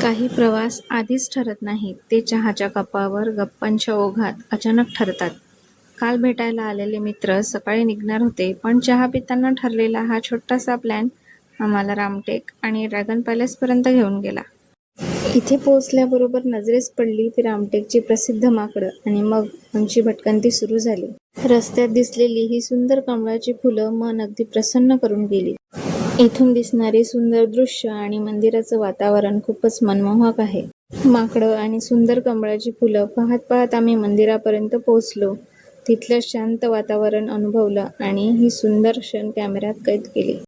काही प्रवास आधीच ठरत नाहीत, ते चहाच्या कपावर गप्पांच्या ओघात अचानक ठरतात. काल भेटायला आलेले मित्र सकाळी निघणार होते, पण चहा पिताना ठरलेला हा छोटासा प्लॅन आम्हाला रामटेक आणि ड्रॅगन पॅलेसपर्यंत घेऊन गेला. इथे पोहोचल्याबरोबर नजरेस पडली ती रामटेकची प्रसिद्ध माकडं आणि मग आमची भटकंती सुरू झाली. रस्त्यात दिसलेली ही सुंदर कमळाची फुलं मन अगदी प्रसन्न करून गेली. इथून दिसणारे सुंदर दृश्य आणि मंदिराचं वातावरण खूपच मनमोहक आहे. माकडं आणि सुंदर कमळाची फुलं पाहत पाहत आम्ही मंदिरापर्यंत पोहोचलो. तिथलं शांत वातावरण अनुभवलं आणि ही सुंदर क्षण कॅमेऱ्यात कैद केली.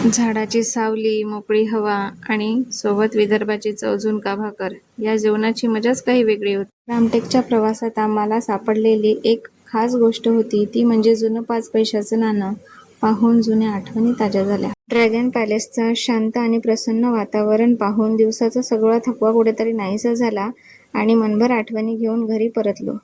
झाडाची सावली, मोकळी हवा आणि सोबत विदर्भाची चव झुणका भाकर, या जेवणाची मजाच काही वेगळी होती. रामटेकच्या प्रवासात आम्हाला सापडलेली एक खास गोष्ट होती ती म्हणजे जुनं 5 पैशाचं नाणं. पाहून जुन्या आठवणी ताज्या झाल्या. ड्रॅगन पॅलेसचं शांत आणि प्रसन्न वातावरण पाहून दिवसाचा सगळा थकवा कुठेतरी नाहीसा झाला आणि मनभर आठवणी घेऊन घरी परतलो.